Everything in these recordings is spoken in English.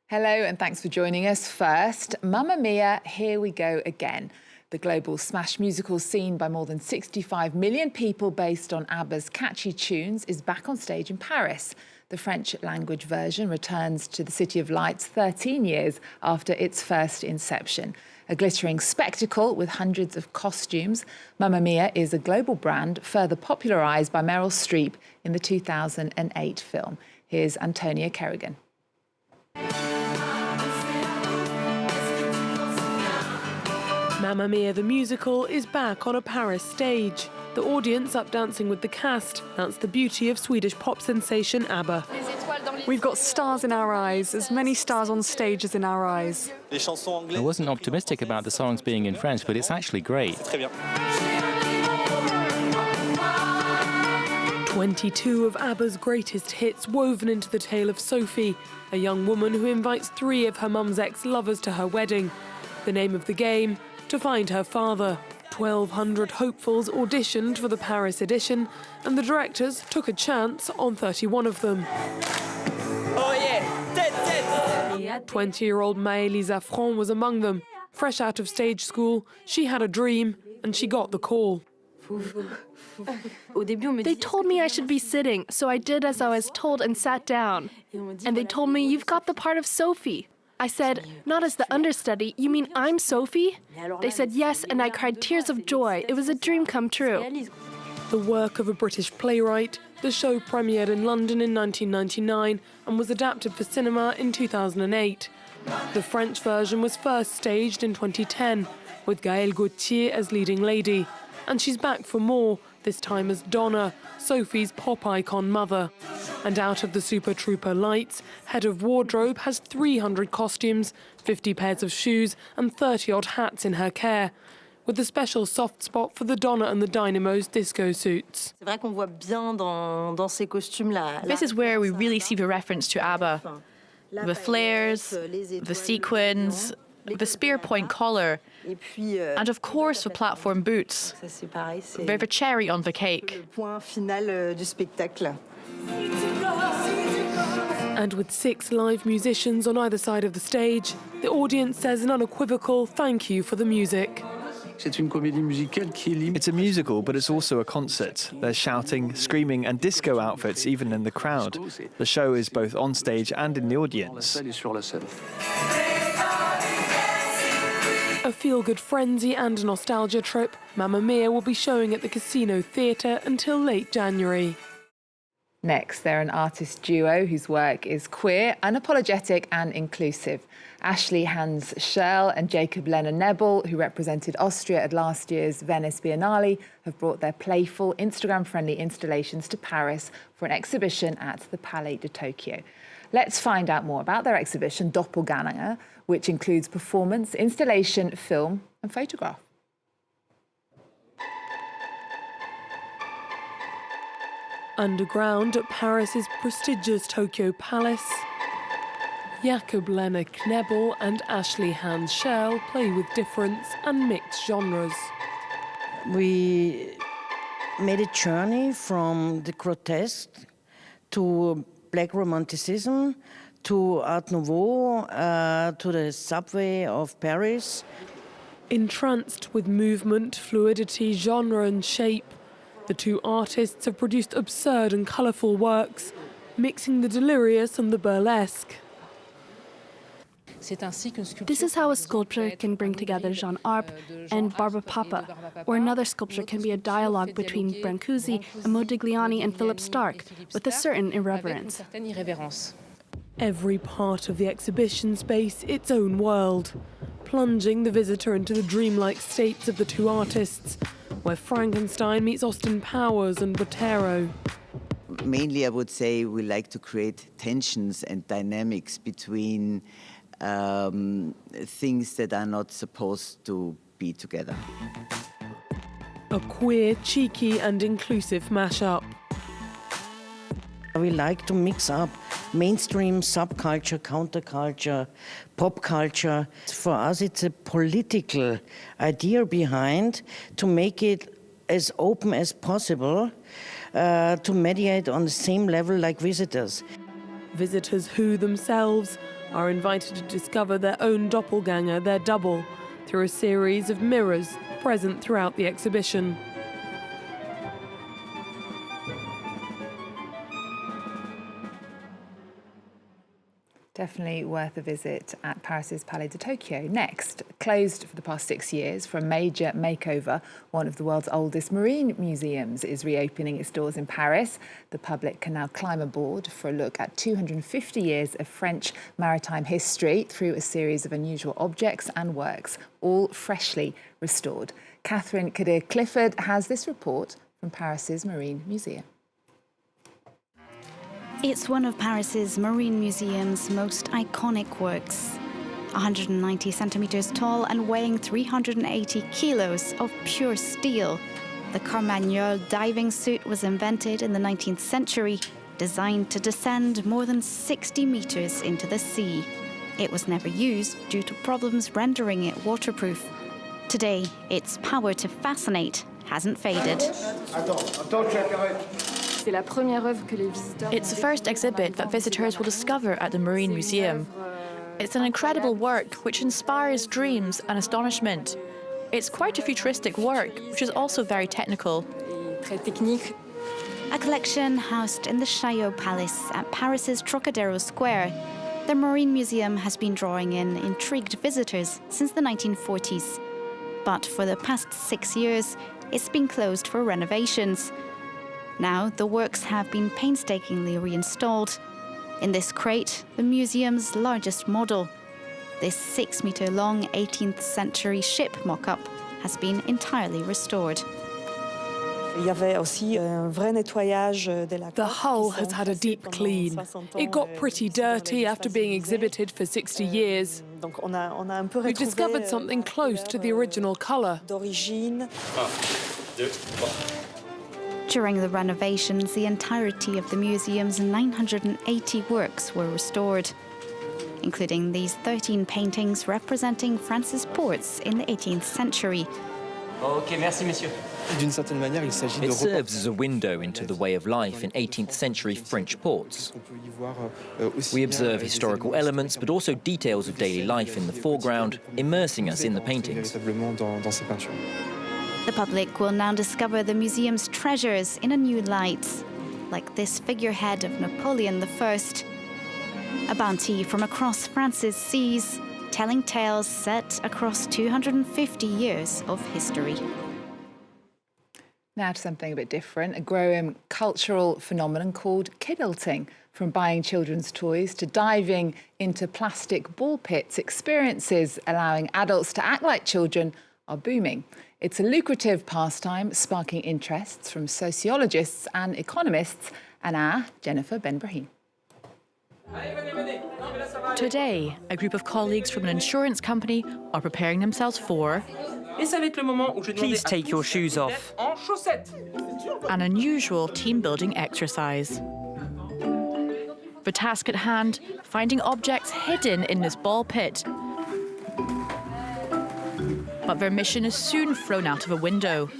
Hello and thanks for joining us. First, Mamma Mia, Here We Go Again. The global smash musical seen by more than 65 million people based on Abba's catchy tunes is back on stage in Paris. The French-language version returns to the City of Lights 13 years after its first inception. A glittering spectacle with hundreds of costumes, Mamma Mia is a global brand further popularised by Meryl Streep in the 2008 film. Here's Antonia Kerrigan. Mamma Mia the musical is back on a Paris stage. The audience up dancing with the cast. That's the beauty of Swedish pop sensation Abba. We've got stars in our eyes, as many stars on stage as in our eyes. I wasn't optimistic about the songs being in French, but it's actually great. 22 of Abba's greatest hits woven into the tale of Sophie, a young woman who invites 3 of her mum's ex-lovers to her wedding. The name of the game? To find her father. 1,200 hopefuls auditioned for the Paris edition, and the directors took a chance on 31 of them. 20-year-old Maëlys Affron was among them. Fresh out of stage school, she had a dream, and she got the call. They told me I should be sitting, so I did as I was told and sat down. And they told me, "You've got the part of Sophie." I said, "Not as the understudy, you mean I'm Sophie?" They said yes, and I cried tears of joy. It was a dream come true. The work of a British playwright, the show premiered in London in 1999 and was adapted for cinema in 2008. The French version was first staged in 2010, with Gaëlle Gauthier as leading lady. And she's back for more, this time as Donna, Sophie's pop icon mother. And out of the Super Trooper lights, Head of Wardrobe has 300 costumes, 50 pairs of shoes and 30-odd hats in her care, with a special soft spot for the Donna and the Dynamo's disco suits. This is where we really see the reference to Abba. The flares, the sequins, the spear point collar, and of course the platform boots. They're the cherry on the cake. And with 6 live musicians on either side of the stage, the audience says an unequivocal thank you for the music. It's a musical, but it's also a concert. There's shouting, screaming and disco outfits even in the crowd. The show is both on stage and in the audience. A feel-good frenzy and a nostalgia trip, Mamma Mia will be showing at the Casino Theatre until late January. Next, they're an artist duo whose work is queer, unapologetic and inclusive. Ashley Hans Scheirl and Jakob Lena Knebl, who represented Austria at last year's Venice Biennale, have brought their playful, Instagram-friendly installations to Paris for an exhibition at the Palais de Tokyo. Let's find out more about their exhibition, Doppo Ganana, which includes performance, installation, film and photograph. Underground at Paris's prestigious Tokyo Palace, Jakob Lena Knebl and Ashley Hans Scheirl play with difference and mixed genres. We made a journey from the grotesque to Black Romanticism, to Art Nouveau, to the subway of Paris. Entranced with movement, fluidity, genre and shape, the 2 artists have produced absurd and colourful works, mixing the delirious and the burlesque. This is how a sculpture can bring together Jean Arp and Barbara Papa, or another sculpture can be a dialogue between Brancusi and Modigliani and Philip Stark, with a certain irreverence. Every part of the exhibition space its own world, plunging the visitor into the dreamlike states of the 2 artists, where Frankenstein meets Austin Powers and Botero. Mainly, I would say we like to create tensions and dynamics between things that are not supposed to be together. A queer, cheeky and inclusive mashup. We like to mix up mainstream subculture, counterculture, pop culture. For us, it's a political idea behind to make it as open as possible, to mediate on the same level like visitors. Visitors who themselves are invited to discover their own doppelganger, their double, through a series of mirrors present throughout the exhibition. Definitely worth a visit at Paris's Palais de Tokyo. Next, closed for the past 6 years for a major makeover, one of the world's oldest marine museums is reopening its doors in Paris. The public can now climb aboard for a look at 250 years of French maritime history through a series of unusual objects and works, all freshly restored. Catherine Kadir-Clifford has this report from Paris's Marine Museum. It's one of Paris's Marine Museum's most iconic works. 190 centimeters tall and weighing 380 kilos of pure steel. The Carmagnole diving suit was invented in the 19th century, designed to descend more than 60 meters into the sea. It was never used due to problems rendering it waterproof. Today, its power to fascinate hasn't faded. It's the first exhibit that visitors will discover at the Marine Museum. It's an incredible work which inspires dreams and astonishment. It's quite a futuristic work, which is also very technical. A collection housed in the Scheirl Palace at Paris's Trocadero Square. The Marine Museum has been drawing in intrigued visitors since the 1940s. But for the past 6 years, it's been closed for renovations. Now, the works have been painstakingly reinstalled. In this crate, the museum's largest model. This 6-meter-long 18th century ship mock-up has been entirely restored. The hull has had a deep clean. It got pretty dirty after being exhibited for 60 years. We've discovered something close to the original colour. During the renovations, the entirety of the museum's 980 works were restored, including these 13 paintings representing France's ports in the 18th century. Okay, merci, messieurs. It serves as a window into the way of life in 18th century French ports. We observe historical elements, but also details of daily life in the foreground, immersing us in the paintings. The public will now discover the museum's treasures in a new light, like this figurehead of Napoleon I, a bounty from across France's seas, telling tales set across 250 years of history. Now to something a bit different, a growing cultural phenomenon called Kidulting. From buying children's toys to diving into plastic ball pits, experiences allowing adults to act like children are booming. It's a lucrative pastime, sparking interests from sociologists and economists, and our Jennifer Ben-Brahim. Today, a group of colleagues from an insurance company are preparing themselves for Please take your shoes off. an unusual team-building exercise. The task at hand, finding objects hidden in this ball pit. But their mission is soon thrown out of a window.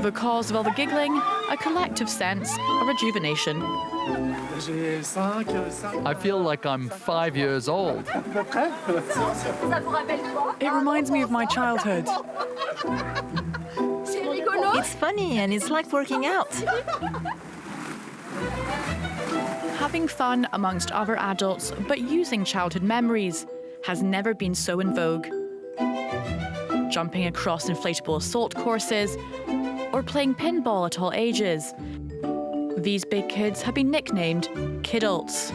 The cause of all the giggling, a collective sense of rejuvenation. I feel like I'm 5 years old. It reminds me of my childhood. It's funny and it's like working out. Having fun amongst other adults, but using childhood memories, has never been so in vogue. Jumping across inflatable assault courses, or playing pinball at all ages. These big kids have been nicknamed kidults.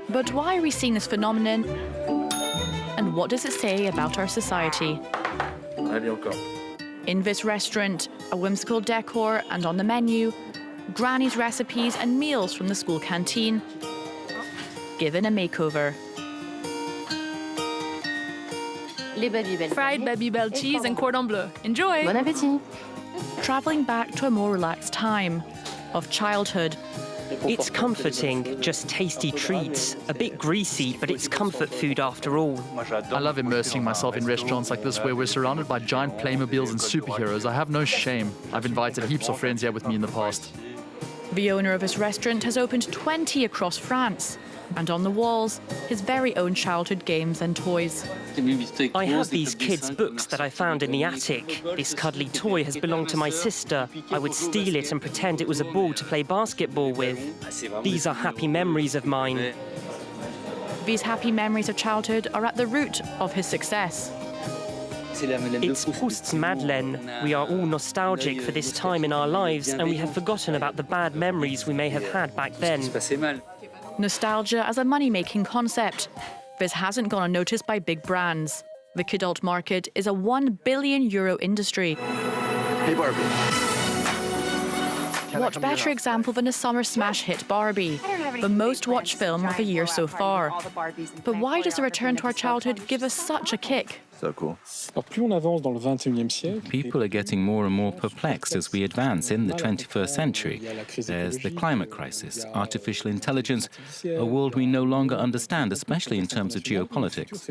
But why are we seeing this phenomenon? And what does it say about our society? In this restaurant, a whimsical decor, and on the menu, Granny's recipes and meals from the school canteen, given a makeover. Fried Babybel cheese and cordon bleu. Enjoy! Bon appétit! Traveling back to a more relaxed time of childhood. It's comforting, just tasty treats. A bit greasy, but it's comfort food after all. I love immersing myself in restaurants like this where we're surrounded by giant Playmobiles and superheroes. I have no shame. I've invited heaps of friends here with me in the past. The owner of his restaurant has opened 20 across France, and on the walls, his very own childhood games and toys. I have these kids' books that I found in the attic. This cuddly toy has belonged to my sister. I would steal it and pretend it was a ball to play basketball with. These are happy memories of mine. These happy memories of childhood are at the root of his success. It's Proust's Madeleine. We are all nostalgic for this time in our lives, and we have forgotten about the bad memories we may have had back then. Nostalgia as a money-making concept. This hasn't gone unnoticed by big brands. The kidult market is a €1 billion industry. Hey, Barbie. What better example than a summer smash hit Barbie, the most watched film of the year so far. But why does the return to our childhood give us such a kick? So cool. People are getting more and more perplexed as we advance in the 21st century. There's the climate crisis, artificial intelligence, a world we no longer understand, especially in terms of geopolitics.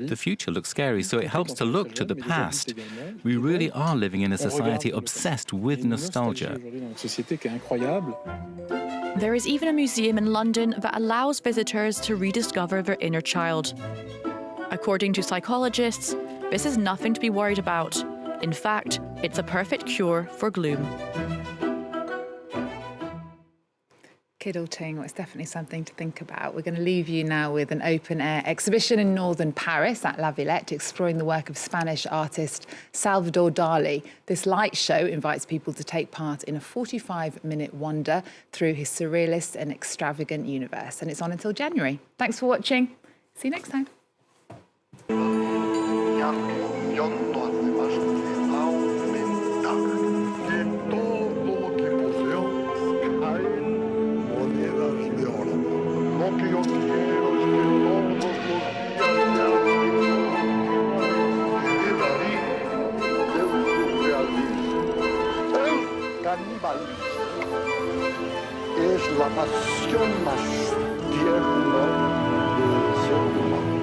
The future looks scary, so it helps to look to the past. We really are living in a society obsessed with nostalgia. There is even a museum in London that allows visitors to rediscover their inner child. According to psychologists, this is nothing to be worried about. In fact, it's a perfect cure for gloom. Kidulting, well, it's definitely something to think about. We're going to leave you now with an open-air exhibition in northern Paris at La Villette, exploring the work of Spanish artist Salvador Dali. This light show invites people to take part in a 45-minute wander through his surrealist and extravagant universe. And it's on until January. Thanks for watching. See you next time. Es la pasión más tierna del ser humano.